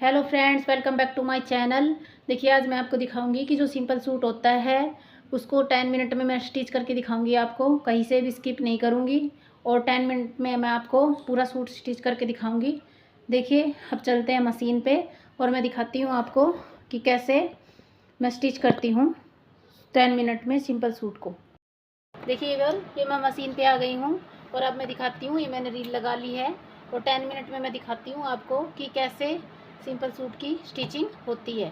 Hello friends, welcome back to my channel. देखिए, आज मैं आपको दिखाऊंगी कि जो सिंपल सूट होता है उसको 10 मिनट में मैं स्टिच करके दिखाऊंगी। आपको कहीं से भी स्किप नहीं करूंगी और 10 मिनट में मैं आपको पूरा सूट स्टिच करके दिखाऊंगी। देखिए, अब चलते हैं मशीन पे और मैं दिखाती हूँ आपको कि कैसे मैं स्टिच करती हूँ 10 मिनट में सिंपल सूट को। देखिए ये मैं मशीन पे आ गई हूँ और अब मैं दिखाती हूँ, ये मैंने रील लगा ली है और 10 मिनट में मैं दिखाती हूँ आपको कि कैसे सिंपल सूट की स्टिचिंग होती है।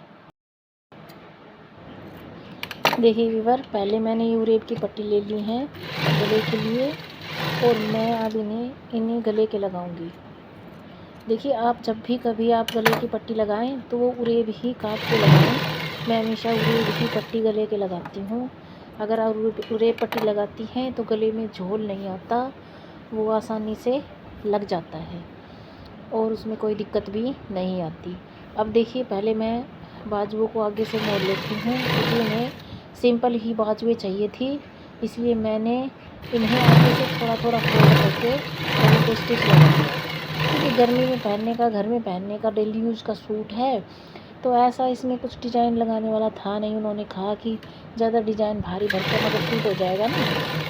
देखिए व्यूअर, पहले मैंने यूरेब की पट्टी ले ली है गले के लिए और मैं अब इन्हें गले के लगाऊंगी। देखिए, आप जब भी कभी आप गले की पट्टी लगाएं तो वो उरेब ही काट के लगाएं। मैं हमेशा उरेब ही पट्टी गले के लगाती हूँ। अगर आप उरेब पट्टी लगाती हैं तो गले में झोल नहीं आता, वो आसानी से लग जाता है और उसमें कोई दिक्कत भी नहीं आती। अब देखिए, पहले मैं बाजुओं को आगे से मोड़ लेती हूँ क्योंकि उन्हें सिंपल ही बाजुएं चाहिए थी, इसलिए मैंने इन्हें आगे से थोड़ा थोड़ा फोल्ड करके उनको स्टिच लगा दिया। क्योंकि गर्मी में पहनने का, घर में पहनने का डेली यूज़ का सूट है तो ऐसा इसमें कुछ डिज़ाइन लगाने वाला था नहीं। उन्होंने कहा कि ज़्यादा डिज़ाइन भारी भरकम अगर सूट हो जाएगा ना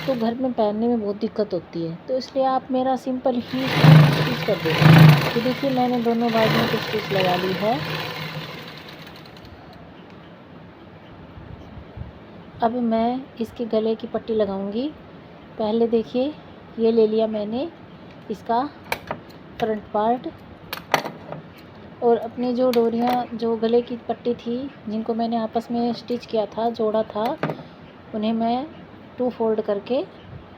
तो घर में पहनने में बहुत दिक्कत होती है, तो इसलिए आप मेरा सिंपल ही स्टिच कर देना। तो देखिए, मैंने दोनों बाजुओं को स्टिच लगा ली है। अब मैं इसके गले की पट्टी लगाऊंगी। पहले देखिए, ये ले लिया मैंने इसका फ्रंट पार्ट और अपनी जो डोरियाँ, जो गले की पट्टी थी जिनको मैंने आपस में स्टिच किया था, जोड़ा था, उन्हें मैं 2 फोल्ड करके,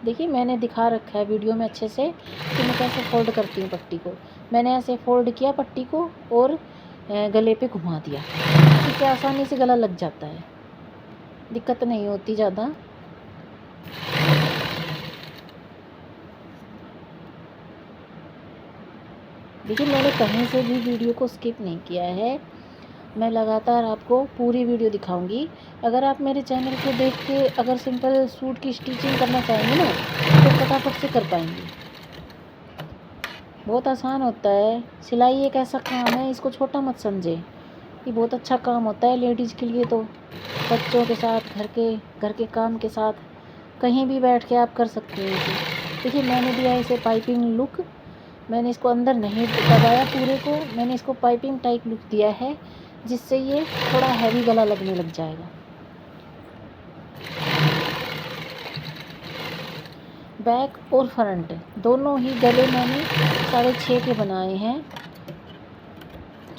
देखिए मैंने दिखा रखा है वीडियो में अच्छे से कि मैं कैसे फोल्ड करती हूँ पट्टी को। मैंने ऐसे फोल्ड किया पट्टी को और गले पे घुमा दिया। इससे आसानी से गला लग जाता है, दिक्कत नहीं होती ज़्यादा। देखिए, मैंने कहीं से भी वीडियो को स्किप नहीं किया है, मैं लगातार आपको पूरी वीडियो दिखाऊंगी। अगर आप मेरे चैनल को देख के अगर सिंपल सूट की स्टिचिंग करना चाहेंगे ना तो फटाफट से कर पाएंगे। बहुत आसान होता है। सिलाई एक ऐसा काम है, इसको छोटा मत समझे, ये बहुत अच्छा काम होता है लेडीज़ के लिए। तो बच्चों के साथ, घर के काम के साथ कहीं भी बैठ के आप कर सकते हैं इसे। देखिए, मैंने दिया इसे पाइपिंग लुक। मैंने इसको अंदर नहीं दबाया पूरे को, मैंने इसको पाइपिंग टाइप लुक दिया है जिससे ये थोड़ा हैवी गला लगने लग जाएगा। बैक और फ्रंट दोनों ही गले मैंने 6.5 के बनाए हैं।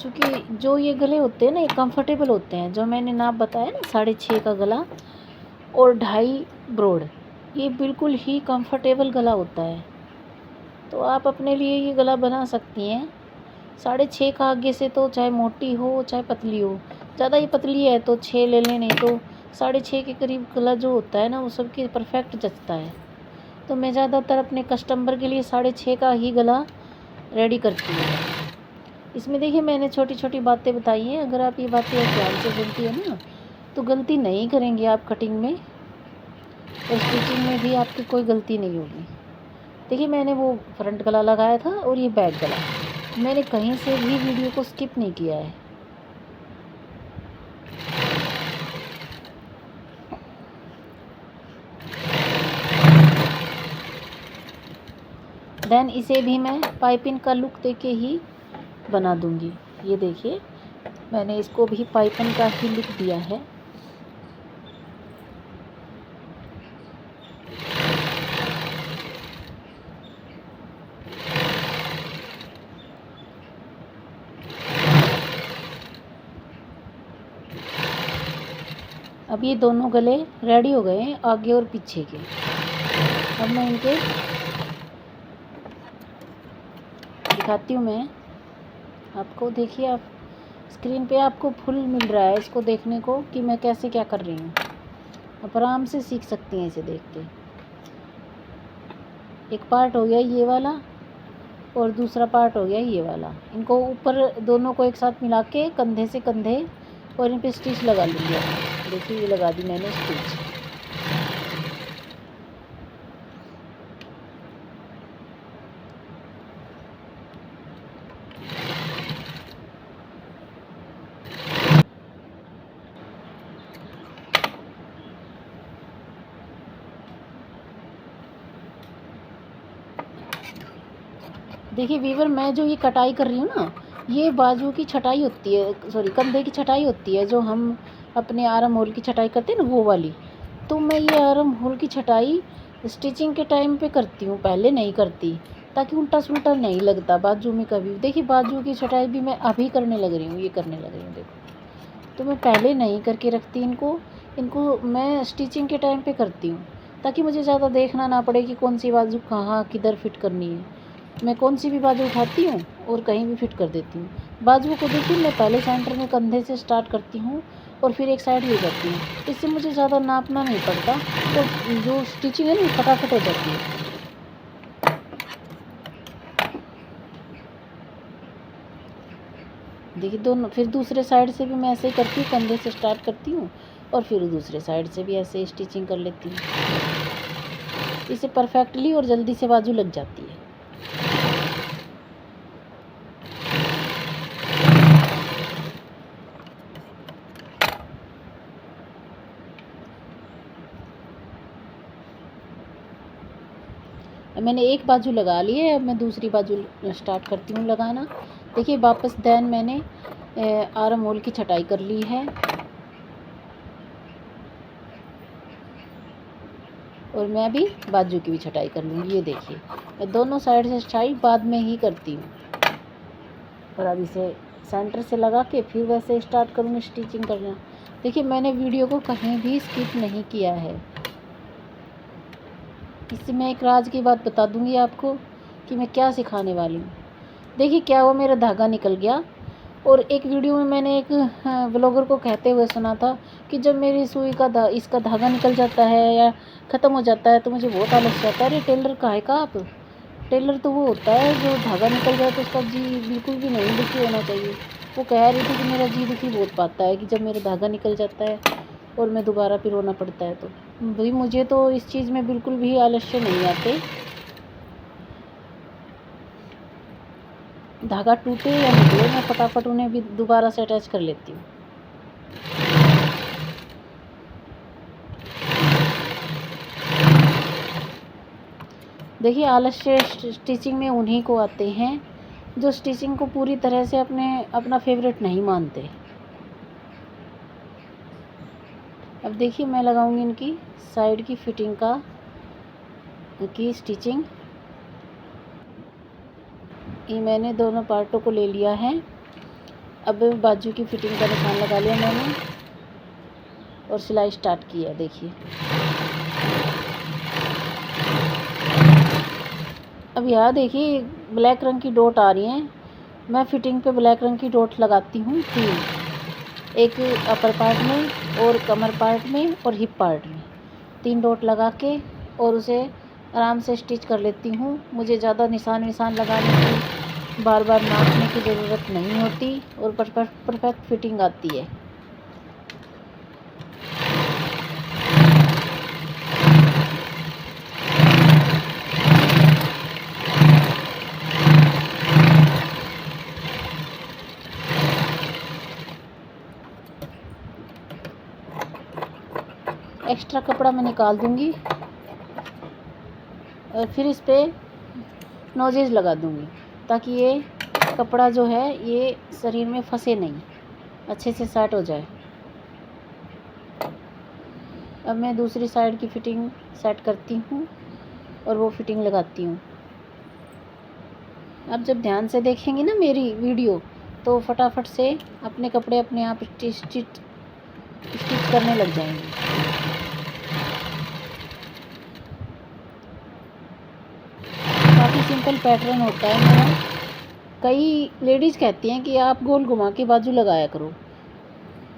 क्योंकि जो ये गले होते हैं ना, ये कंफर्टेबल होते हैं। जो मैंने नाप बताया ना 6.5 का गला और 2.5 ब्रॉड, ये बिल्कुल ही कंफर्टेबल गला होता है। तो आप अपने लिए ये गला बना सकती हैं। 6.5 का आगे से तो चाहे मोटी हो चाहे पतली हो, ज़्यादा ही पतली है तो 6 ले लें, नहीं तो 6.5 के करीब गला जो होता है ना वो सबके परफेक्ट जचता है। तो मैं ज़्यादातर अपने कस्टमर के लिए 6.5 का ही गला रेडी करती हूँ। इसमें देखिए, मैंने छोटी छोटी बातें बताई हैं। अगर आप ये बातें ध्यान से सुनती है ना तो गलती नहीं करेंगे आप कटिंग में और स्टिचिंग में भी आपकी कोई गलती नहीं होगी। देखिए, मैंने वो फ्रंट गला लगाया था और ये बैक गला, मैंने कहीं से भी वीडियो को स्किप नहीं किया है। देन इसे भी मैं पाइपिंग का लुक देके ही बना दूंगी। ये देखिए, मैंने इसको भी पाइपिंग का ही लुक दिया है। अब ये दोनों गले रेडी हो गए हैं, आगे और पीछे के। अब मैं इनके दिखाती हूँ मैं आपको। देखिए, आप स्क्रीन पे आपको फुल मिल रहा है इसको देखने को कि मैं कैसे क्या कर रही हूँ। आप आराम से सीख सकती हैं इसे देख के। एक पार्ट हो गया ये वाला और दूसरा पार्ट हो गया ये वाला। इनको ऊपर दोनों को एक साथ मिला के कंधे से कंधे और इन पे स्टिच लगा लूँगी। देखिए, ये लगा दी मैंने स्टिच। देखिए वीवर, मैं जो ये कटाई कर रही हूँ ना, ये बाजू की छटाई होती है, सॉरी कंधे की छटाई होती है, जो हम अपने आर्म होल की छटाई करते हैं ना, वो वाली। तो मैं ये आर्म होल की छटाई स्टिचिंग के टाइम पे करती हूँ, पहले नहीं करती, ताकि उल्टा सुल्टा नहीं लगता बाजू में कभी। देखिए बाजू की छटाई भी मैं अभी करने लग रही हूँ, ये करने लग रही हूँ देखो। तो मैं पहले नहीं करके रखती इनको, इनको मैं स्टिचिंग के टाइम पे करती हूँ, ताकि मुझे ज़्यादा देखना ना पड़े कि कौन सी बाजू कहाँ किधर फिट करनी है। मैं कौन सी भी बाजू उठाती हूँ और कहीं भी फिट कर देती हूँ। बाजुओं को देखिए, मैं पहले सेंटर में कंधे से स्टार्ट करती हूँ और फिर एक साइड ले जाती हूँ। इससे मुझे ज़्यादा नापना नहीं पड़ता, तो जो स्टिचिंग है ना फटाफट हो जाती है। देखिए दोनों, फिर दूसरे साइड से भी मैं ऐसे ही करती हूँ, कंधे से स्टार्ट करती हूँ और फिर दूसरे साइड से भी ऐसे ही स्टिचिंग कर लेती हूँ। इससे परफेक्टली और जल्दी से बाजू लग जाती है। मैंने एक बाजू लगा ली है, अब मैं दूसरी बाजू स्टार्ट करती हूँ लगाना। देखिए वापस देन मैंने आर्म होल की छटाई कर ली है और मैं भी बाजू की भी छटाई कर लूँगी। ये देखिए, मैं दोनों साइड से छटाई बाद में ही करती हूँ। और अब इसे सेंटर से लगा के फिर वैसे स्टार्ट करूँगी स्टिचिंग करना। देखिए मैंने वीडियो को कहीं भी स्किप नहीं किया है। इससे मैं एक राज की बात बता दूँगी आपको कि मैं क्या सिखाने वाली हूँ। देखिए क्या हुआ, मेरा धागा निकल गया। और एक वीडियो में मैंने एक ब्लॉगर को कहते हुए सुना था कि जब मेरी सुई का इसका धागा निकल जाता है या ख़त्म हो जाता है तो मुझे बहुत आलस आता है। अरे टेलर काहे का आप, टेलर तो वो होता है जो धागा निकल जाए तो उसका जी बिल्कुल भी नहीं दुखी होना चाहिए। वो कह रही थी कि मेरा जी दुखी बहुत पाता है कि जब मेरा धागा निकल जाता है और मैं दोबारा फिर रोना पड़ता है। तो भाई मुझे तो इस चीज़ में बिल्कुल भी आलस्य नहीं आते। धागा टूटे या निकले, मैं फटाफट उन्हें भी दोबारा से अटैच कर लेती हूँ। देखिए आलस्य स्टिचिंग में उन्हीं को आते हैं जो स्टिचिंग को पूरी तरह से अपना फेवरेट नहीं मानते। अब देखिए मैं लगाऊंगी इनकी साइड की फिटिंग की स्टिचिंग। ये मैंने दोनों पार्टों को ले लिया है। अब बाजू की फिटिंग का निशान लगा लिया मैंने और सिलाई स्टार्ट किया। देखिए अब यहाँ देखिए ब्लैक रंग की डॉट आ रही हैं। मैं फिटिंग पे ब्लैक रंग की डॉट लगाती हूँ 3, एक अपर पार्ट में और कमर पार्ट में और हिप पार्ट में 3 डॉट लगा के और उसे आराम से स्टिच कर लेती हूँ। मुझे ज़्यादा निशान लगाने की, बार बार नापने की ज़रूरत नहीं होती और परफेक्ट फिटिंग आती है। एक्स्ट्रा कपड़ा मैं निकाल दूँगी और फिर इस पर नोजेज लगा दूँगी ताकि ये कपड़ा जो है ये शरीर में फंसे नहीं, अच्छे से सेट हो जाए। अब मैं दूसरी साइड की फिटिंग सेट करती हूँ और वो फिटिंग लगाती हूँ। अब जब ध्यान से देखेंगे ना मेरी वीडियो तो फटाफट से अपने कपड़े अपने आप स्टिच करने लग जाएंगे। काफ़ी सिंपल पैटर्न होता है मेरा। कई लेडीज़ कहती हैं कि आप गोल घुमा के बाजू लगाया करो।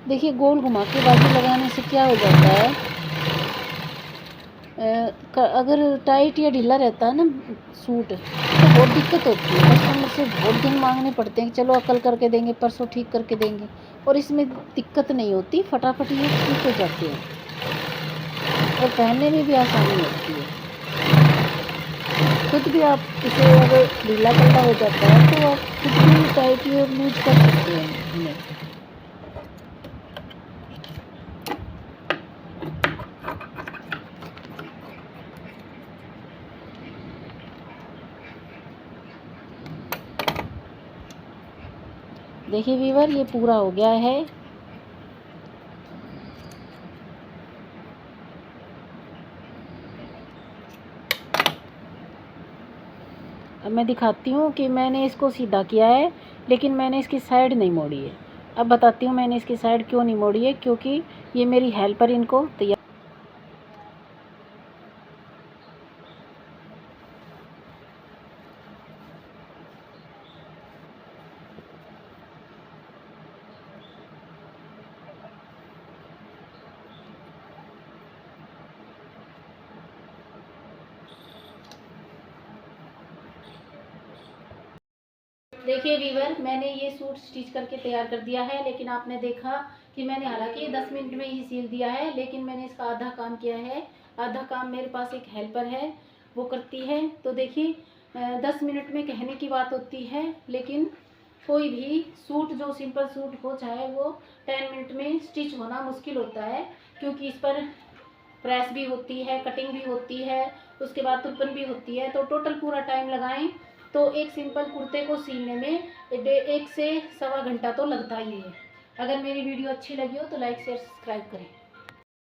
देखिए गोल घुमा के बाजू लगाने से क्या हो जाता है, अगर टाइट या ढीला रहता है ना सूट तो बहुत दिक्कत होती है। कस्टमर से बहुत दिन मांगने पड़ते हैं कि चलो कल करके देंगे, परसों ठीक करके देंगे। और इसमें दिक्कत नहीं होती, फटाफट ये ठीक हो जाते हैं और पहनने में भी आसानी होती है। खुद भी आप इसे अगर ढीला कल्ला हो जाता है तो आप खुद भी टाइट और लूज कर सकते हैं इन्हें। देखिए व्यूअर, ये पूरा हो गया है। अब मैं दिखाती हूँ कि मैंने इसको सीधा किया है, लेकिन मैंने इसकी साइड नहीं मोड़ी है। अब बताती हूँ मैंने इसकी साइड क्यों नहीं मोड़ी है, क्योंकि ये मेरी हेल्पर इनको तैयार। देखिए वीवर, मैंने ये सूट स्टिच करके तैयार कर दिया है, लेकिन आपने देखा कि मैंने हालांकि 10 मिनट में ही सिल दिया है, लेकिन मैंने इसका आधा काम किया है। आधा काम मेरे पास एक हेल्पर है, वो करती है। तो देखिए 10 मिनट में कहने की बात होती है, लेकिन कोई भी सूट, जो सिंपल सूट हो चाहे वो 10 मिनट में स्टिच होना मुश्किल होता है, क्योंकि इस पर प्रेस भी होती है, कटिंग भी होती है, उसके बाद तुरपन भी होती है। तो टोटल पूरा टाइम लगाएं तो एक सिंपल कुर्ते को सीने में 1 से 1.25 घंटा तो लगता ही है। अगर मेरी वीडियो अच्छी लगी हो तो लाइक शेयर सब्सक्राइब करें।